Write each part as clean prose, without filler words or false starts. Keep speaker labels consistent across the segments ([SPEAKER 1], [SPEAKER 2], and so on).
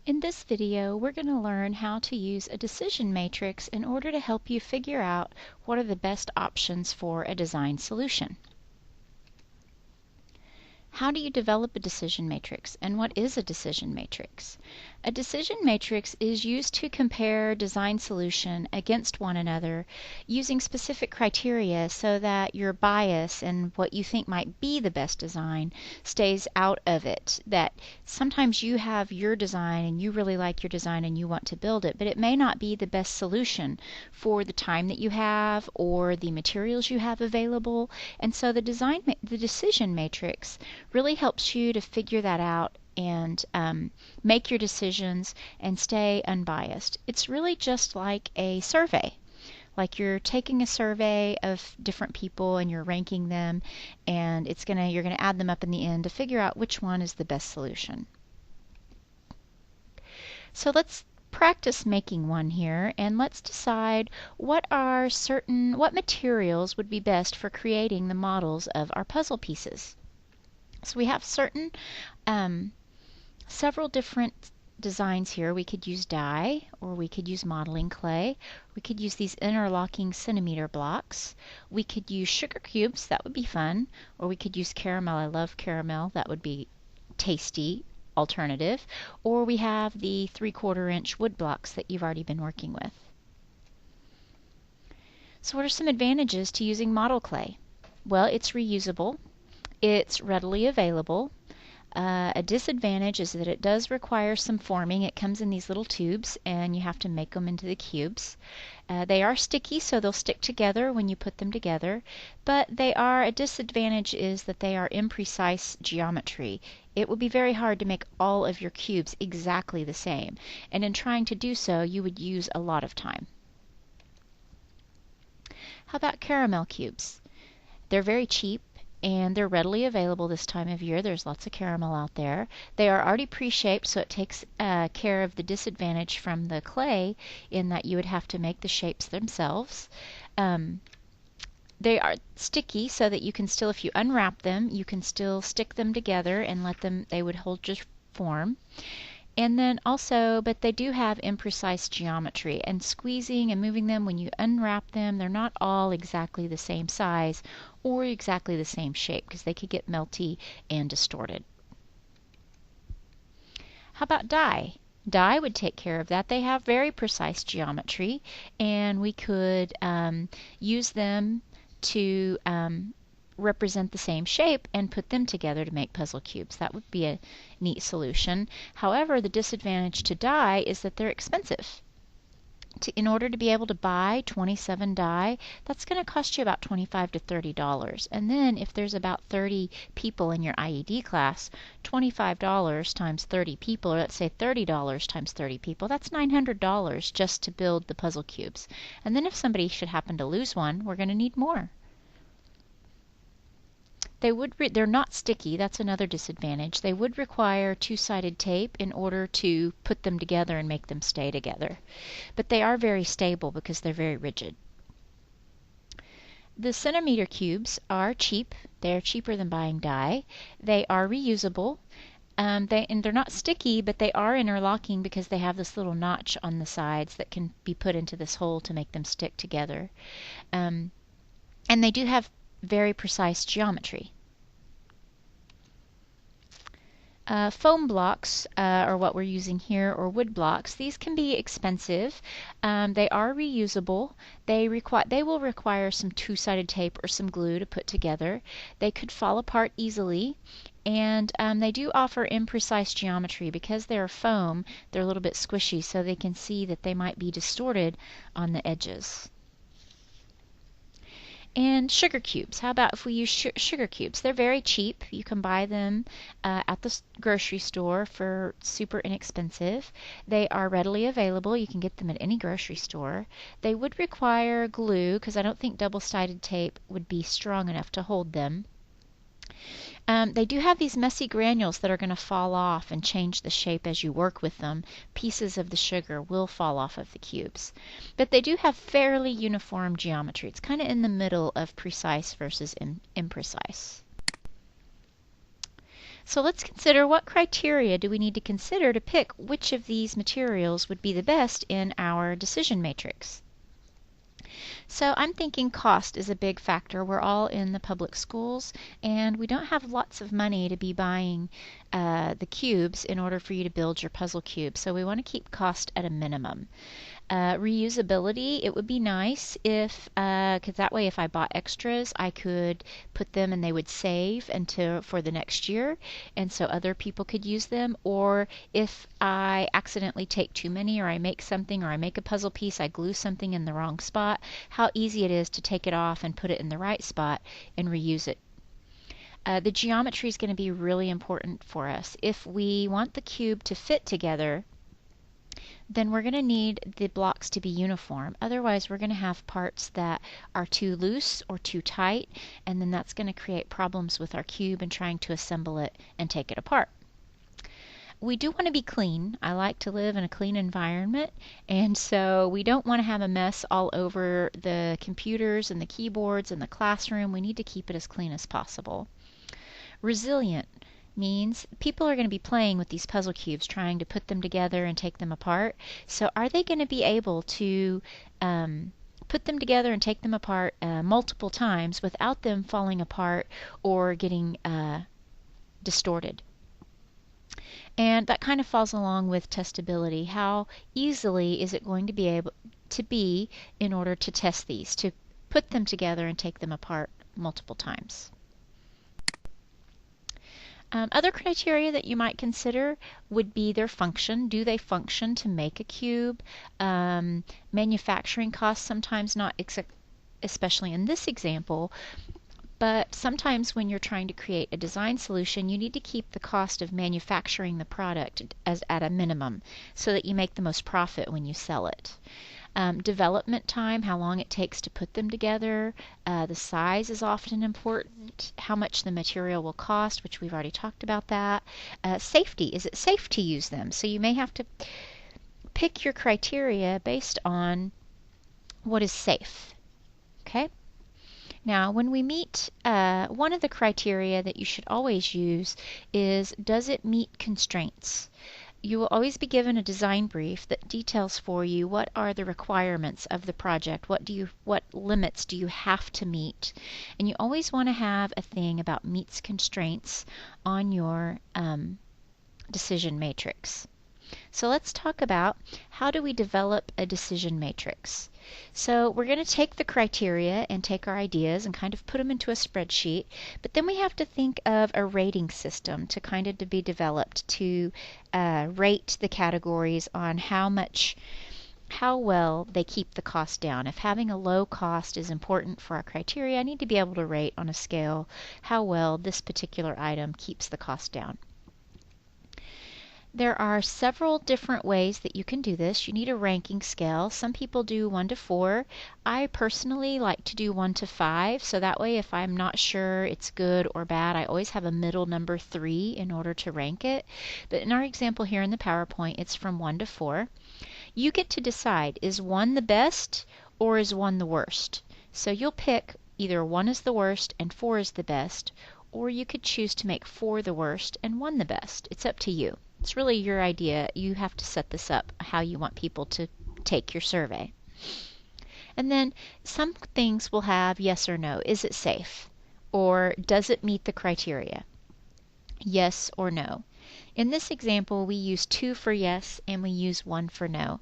[SPEAKER 1] In this video, we're going to learn how to use a decision matrix in order to help you figure out what are the best options for a design solution. How do you develop a decision matrix, and what is a decision matrix? A decision matrix is used to compare design solution against one another using specific criteria so that your bias and what you think might be the best design stays out of it. That sometimes you have your design and you really like your design and you want to build it, but it may not be the best solution for the time that you have or the materials you have available. And so the decision matrix really helps you to figure that out and make your decisions and stay unbiased. It's really just like a survey. Like you're taking a survey of different people and you're ranking them, and you're gonna add them up in the end to figure out which one is the best solution. So let's practice making one here, and let's decide what materials would be best for creating the models of our puzzle pieces. So we have several different designs here. We could use dye, or we could use modeling clay. We could use these interlocking centimeter blocks. We could use sugar cubes, that would be fun. Or we could use caramel. I love caramel, that would be tasty alternative. Or we have the 3/4 inch wood blocks that you've already been working with. So what are some advantages to using model clay? Well, it's reusable. It's readily available. A disadvantage is that it does require some forming. It comes in these little tubes and you have to make them into the cubes. They are sticky, so they'll stick together when you put them together, but a disadvantage is that they are imprecise geometry. It would be very hard to make all of your cubes exactly the same, and in trying to do so you would use a lot of time. How about caramel cubes? They're very cheap and they're readily available this time of year. There's lots of caramel out there. They are already pre-shaped, so it takes care of the disadvantage from the clay in that you would have to make the shapes themselves. They are sticky so that you can still, if you unwrap them, you can still stick them together and they would hold your form. And then also, but they do have imprecise geometry, and squeezing and moving them when you unwrap them, they're not all exactly the same size or exactly the same shape because they could get melty and distorted. How about dye? Dye would take care of that. They have very precise geometry, and we could use them to represent the same shape and put them together to make puzzle cubes. That would be a neat solution. However, the disadvantage to dye is that they're expensive. In order to be able to buy 27 dye, that's going to cost you about $25 to $30. And then if there's about 30 people in your IED class, $25 times 30 people, or let's say $30 times 30 people, that's $900 just to build the puzzle cubes. And then if somebody should happen to lose one, we're going to need more. They're not sticky, that's another disadvantage. They would require two-sided tape in order to put them together and make them stay together. But they are very stable because they're very rigid. The centimeter cubes are cheap. They're cheaper than buying dye. They are reusable. And they're not sticky, but they are interlocking because they have this little notch on the sides that can be put into this hole to make them stick together. And they do have very precise geometry. Foam blocks are what we're using here, or wood blocks. These can be expensive. They are reusable. They will require some two-sided tape or some glue to put together. They could fall apart easily, and they do offer imprecise geometry. Because they're foam, they're a little bit squishy, so they can see that they might be distorted on the edges. And sugar cubes. How about if we use sugar cubes? They're very cheap. You can buy them at the grocery store for super inexpensive. They are readily available. You can get them at any grocery store. They would require glue because I don't think double-sided tape would be strong enough to hold them. They do have these messy granules that are going to fall off and change the shape as you work with them. Pieces of the sugar will fall off of the cubes. But they do have fairly uniform geometry. It's kind of in the middle of precise versus imprecise. So let's consider what criteria do we need to consider to pick which of these materials would be the best in our decision matrix. So I'm thinking cost is a big factor. We're all in the public schools, and we don't have lots of money to be buying the cubes in order for you to build your puzzle cube. So we want to keep cost at a minimum. Reusability, it would be nice if, because that way if I bought extras, I could put them and they would save until for the next year, and so other people could use them. Or if I accidentally take too many, or I make something, or I make a puzzle piece, I glue something in the wrong spot, how easy it is to take it off and put it in the right spot and reuse it. The geometry is going to be really important for us. If we want the cube to fit together, then we're going to need the blocks to be uniform. Otherwise, we're going to have parts that are too loose or too tight, and then that's going to create problems with our cube and trying to assemble it and take it apart. We do want to be clean. I like to live in a clean environment, and so we don't want to have a mess all over the computers and the keyboards and the classroom. We need to keep it as clean as possible. Resilient means people are going to be playing with these puzzle cubes, trying to put them together and take them apart. So are they going to be able to put them together and take them apart multiple times without them falling apart or getting distorted? And that kind of falls along with testability. How easily is it going to be able to be in order to test these, to put them together and take them apart multiple times? Other criteria that you might consider would be their function. Do they function to make a cube? Manufacturing costs, sometimes not, especially in this example, but sometimes when you're trying to create a design solution, you need to keep the cost of manufacturing the product as at a minimum so that you make the most profit when you sell it. Development time, how long it takes to put them together. The size is often important. How much the material will cost, which we've already talked about that. Safety, is it safe to use them? So you may have to pick your criteria based on what is safe. Okay? Now, when we meet, one of the criteria that you should always use is, does it meet constraints? You will always be given a design brief that details for you what are the requirements of the project, what limits do you have to meet, and you always want to have a thing about meets constraints on your decision matrix. So let's talk about, how do we develop a decision matrix? So we're going to take the criteria and take our ideas and kind of put them into a spreadsheet, but then we have to think of a rating system to kind of to be developed to rate the categories on how well they keep the cost down. If having a low cost is important for our criteria, I need to be able to rate on a scale how well this particular item keeps the cost down. There are several different ways that you can do this. You need a ranking scale. Some people do 1 to 4. I personally like to do 1 to 5, so that way if I'm not sure it's good or bad, I always have a middle number 3 in order to rank it. But in our example here in the PowerPoint, it's from 1 to 4. You get to decide, is 1 the best or is 1 the worst? So you'll pick either 1 is the worst and 4 is the best, or you could choose to make 4 the worst and 1 the best. It's up to you. It's really your idea. You have to set this up how you want people to take your survey. And then some things will have yes or no. Is it safe? Or does it meet the criteria? Yes or no. In this example, we use 2 for yes and we use 1 for no.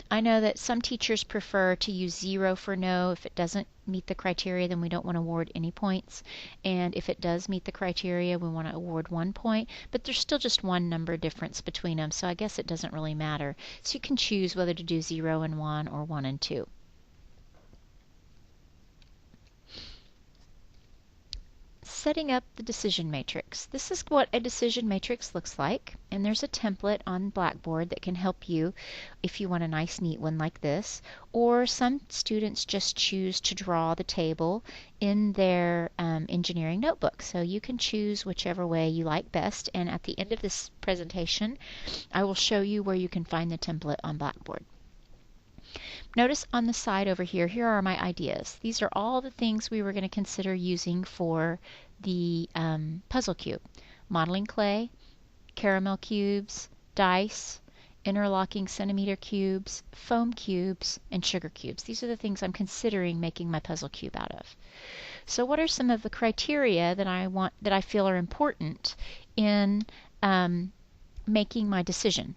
[SPEAKER 1] I know that some teachers prefer to use 0 for no. If it doesn't meet the criteria, then we don't want to award any points. And if it does meet the criteria, we want to award 1 point. But there's still just 1 number difference between them, so I guess it doesn't really matter. So you can choose whether to do 0 and 1 or 1 and 2. Setting up the decision matrix. This is what a decision matrix looks like, and there's a template on Blackboard that can help you if you want a nice neat one like this, or some students just choose to draw the table in their engineering notebook. So you can choose whichever way you like best, and at the end of this presentation I will show you where you can find the template on Blackboard. Notice on the side over here, here are my ideas. These are all the things we were going to consider using for the puzzle cube. modeling clay, caramel cubes, dice, interlocking centimeter cubes, foam cubes, and sugar cubes. These are the things I'm considering making my puzzle cube out of. So what are some of the criteria that I feel are important in making my decision?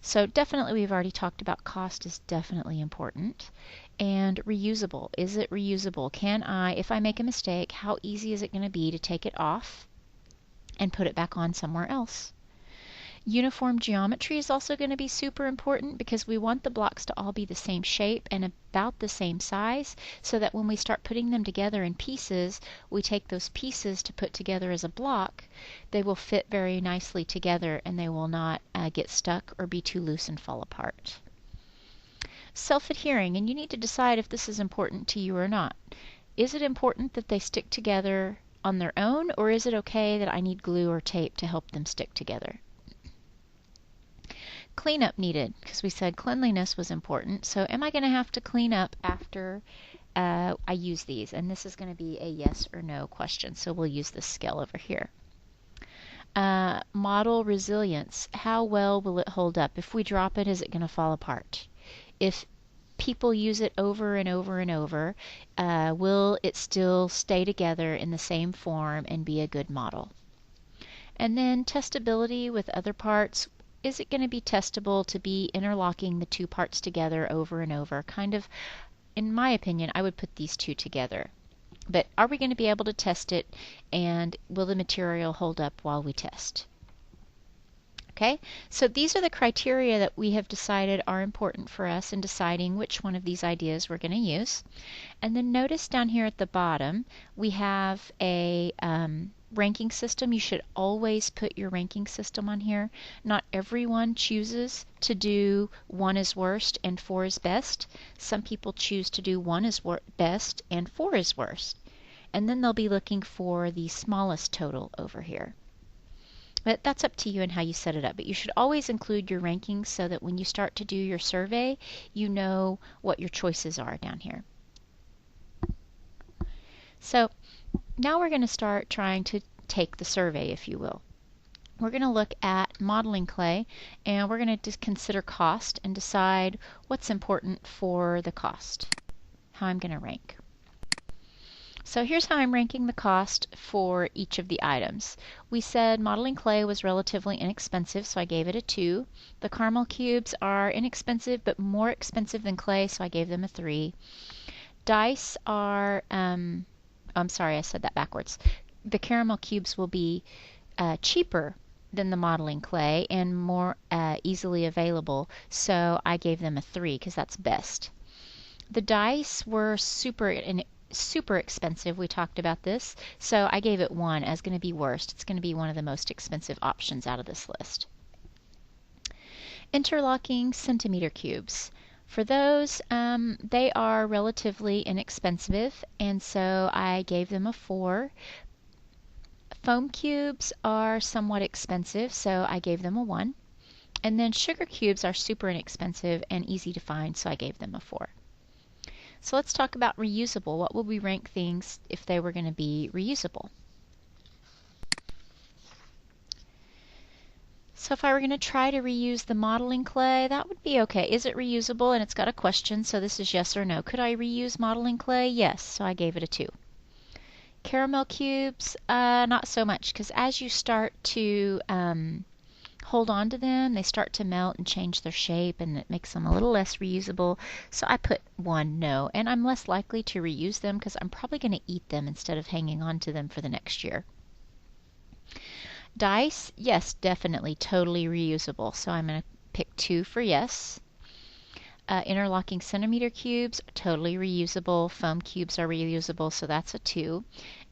[SPEAKER 1] So definitely we've already talked about cost is definitely important. And reusable. Is it reusable? Can I, if I make a mistake, how easy is it going to be to take it off and put it back on somewhere else? Uniform geometry is also going to be super important because we want the blocks to all be the same shape and about the same size so that when we start putting them together in pieces, we take those pieces to put together as a block, they will fit very nicely together and they will not get stuck or be too loose and fall apart. Self-adhering, and you need to decide if this is important to you or not. Is it important that they stick together on their own, or is it okay that I need glue or tape to help them stick together? Cleanup needed, because we said cleanliness was important. So am I going to have to clean up after I use these? And this is going to be a yes or no question. So we'll use this scale over here. Model resilience. How well will it hold up? If we drop it, is it going to fall apart? If people use it over and over and over, will it still stay together in the same form and be a good model? And then testability with other parts. Is it going to be testable to be interlocking the two parts together over and over? Kind of, in my opinion, I would put these two together. But are we going to be able to test it, and will the material hold up while we test? Okay, so these are the criteria that we have decided are important for us in deciding which one of these ideas we're going to use. And then notice down here at the bottom, we have a ranking system. You should always put your ranking system on here. Not everyone chooses to do 1 is worst and 4 is best. Some people choose to do 1 is best and 4 is worst. And then they'll be looking for the smallest total over here. But that's up to you and how you set it up. But you should always include your rankings so that when you start to do your survey, you know what your choices are down here. So now we're going to start trying to take the survey, if you will. We're going to look at modeling clay, and we're going to just consider cost and decide what's important for the cost, how I'm going to rank. So here's how I'm ranking the cost for each of the items. We said modeling clay was relatively inexpensive, so I gave it a 2. The caramel cubes are inexpensive, but more expensive than clay, so I gave them a 3. Dice are, I'm sorry, I said that backwards. The caramel cubes will be cheaper than the modeling clay and more easily available, so I gave them a 3 because that's best. The dice were super expensive. We talked about this, so I gave it 1 as going to be worst. It's going to be one of the most expensive options out of this list. Interlocking centimeter cubes. For those, they are relatively inexpensive, and so I gave them a 4. Foam cubes are somewhat expensive, so I gave them a 1. And then sugar cubes are super inexpensive and easy to find, so I gave them a 4. So let's talk about reusable. What would we rank things if they were going to be reusable? So if I were going to try to reuse the modeling clay, that would be okay. Is it reusable? And it's got a question, so this is yes or no. Could I reuse modeling clay? Yes, so I gave it a 2. Caramel cubes, not so much, because as you start to hold on to them, they start to melt and change their shape, and it makes them a little less reusable. So I put 1 no, and I'm less likely to reuse them because I'm probably going to eat them instead of hanging on to them for the next year. Dice, yes, definitely, totally reusable. So I'm going to pick 2 for yes. Interlocking centimeter cubes, totally reusable. Foam cubes are reusable, so that's a 2.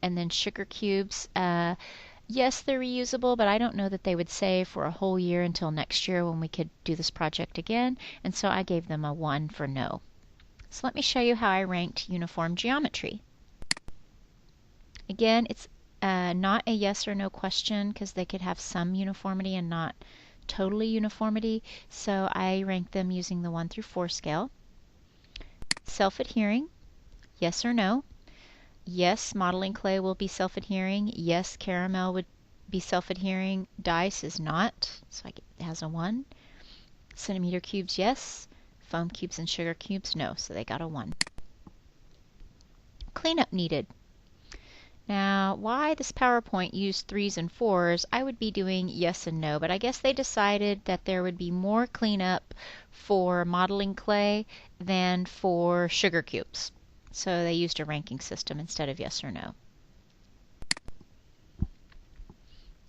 [SPEAKER 1] And then sugar cubes, yes, they're reusable, but I don't know that they would save for a whole year until next year when we could do this project again, and so I gave them a 1 for no. So let me show you how I ranked uniform geometry. Again, it's not a yes or no question because they could have some uniformity and not totally uniformity, so I ranked them using the 1 through 4 scale. Self-adhering, yes or no. Yes, modeling clay will be self-adhering. Yes, caramel would be self-adhering. Dice is not, so it has a 1. Centimeter cubes, yes. Foam cubes and sugar cubes, no, so they got a 1. Cleanup needed. Now, why this PowerPoint used 3s and 4s, I would be doing yes and no, but I guess they decided that there would be more cleanup for modeling clay than for sugar cubes. So they used a ranking system instead of yes or no.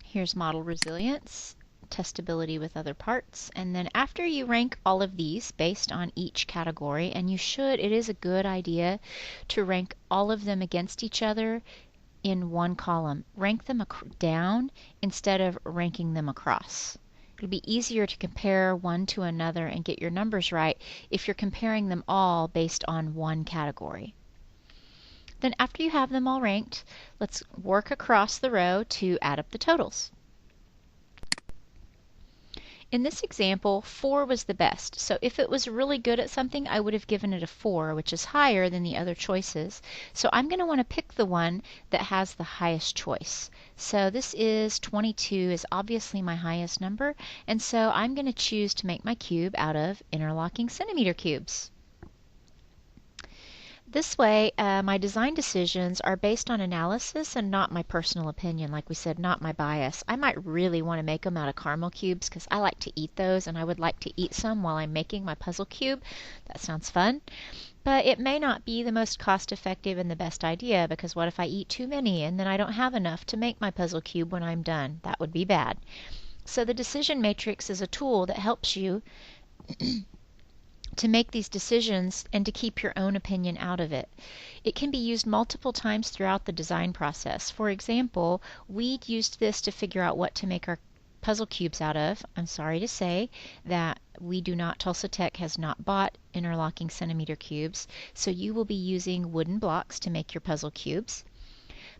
[SPEAKER 1] Here's model resilience, testability with other parts, and then after you rank all of these based on each category, and you should, it is a good idea to rank all of them against each other in one column. Rank them down instead of ranking them across. It'll be easier to compare one to another and get your numbers right if you're comparing them all based on one category. Then after you have them all ranked, let's work across the row to add up the totals. In this example, 4 was the best. So if it was really good at something, I would have given it a 4, which is higher than the other choices. So I'm going to want to pick the one that has the highest choice. So this is 22 is obviously my highest number, and so I'm going to choose to make my cube out of interlocking centimeter cubes. This way, my design decisions are based on analysis and not my personal opinion. Like we said, not my bias. I might really want to make them out of caramel cubes because I like to eat those, and I would like to eat some while I'm making my puzzle cube. That sounds fun. But it may not be the most cost effective and the best idea, because what if I eat too many and then I don't have enough to make my puzzle cube when I'm done? That would be bad. So the decision matrix is a tool that helps you to make these decisions and to keep your own opinion out of it. It can be used multiple times throughout the design process. For example, we used this to figure out what to make our puzzle cubes out of. I'm sorry to say that Tulsa Tech has not bought interlocking centimeter cubes, so you will be using wooden blocks to make your puzzle cubes.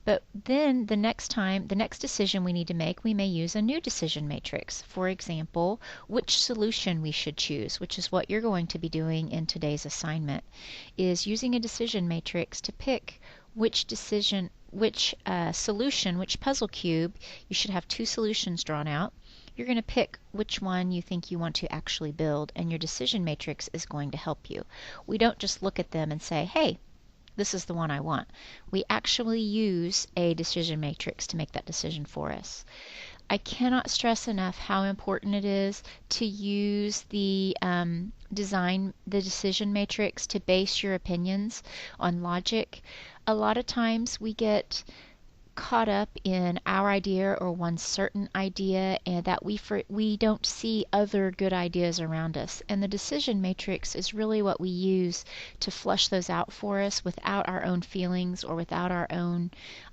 [SPEAKER 1] But then the next decision we need to make, we may use a new decision matrix. For example, which solution we should choose, which is what you're going to be doing in today's assignment, is using a decision matrix to pick which solution, which puzzle cube. You should have 2 solutions drawn out. You're going to pick which one you think you want to actually build, and your decision matrix is going to help you. We don't just look at them and say, hey, this is the one I want. We actually use a decision matrix to make that decision for us. I cannot stress enough how important it is to use the decision matrix to base your opinions on logic. A lot of times we get caught up in our idea or one certain idea, and that we don't see other good ideas around us. And the decision matrix is really what we use to flush those out for us without our own feelings or without our own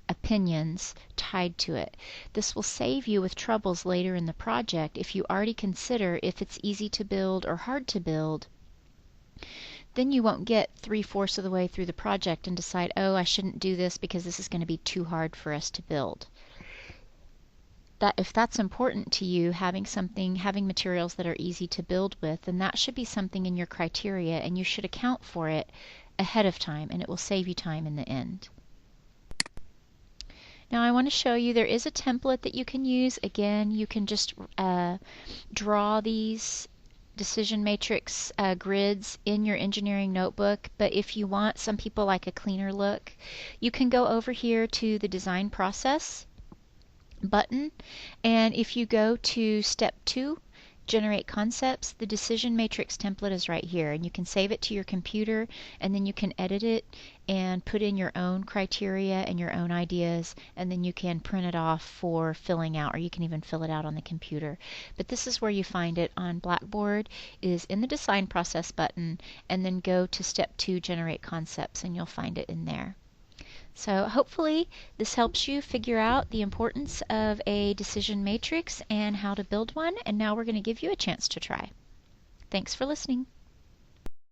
[SPEAKER 1] opinions tied to it. This will save you with troubles later in the project if you already consider if it's easy to build or hard to build. Then you won't get 3/4 of the way through the project and decide, oh, I shouldn't do this because this is going to be too hard for us to build. If that's important to you, having materials that are easy to build with, then that should be something in your criteria, and you should account for it ahead of time, and it will save you time in the end. Now I want to show you there is a template that you can use. Again, you can just draw these decision matrix grids in your engineering notebook, but if you want, some people like a cleaner look, you can go over here to the design process button, and if you go to step 2, generate concepts, the decision matrix template is right here, and you can save it to your computer, and then you can edit it and put in your own criteria and your own ideas, and then you can print it off for filling out, or you can even fill it out on the computer. But this is where you find it on Blackboard, is in the design process button, and then go to step 2, generate concepts, and you'll find it in there. So hopefully this helps you figure out the importance of a decision matrix and how to build one, and now we're going to give you a chance to try. Thanks for listening.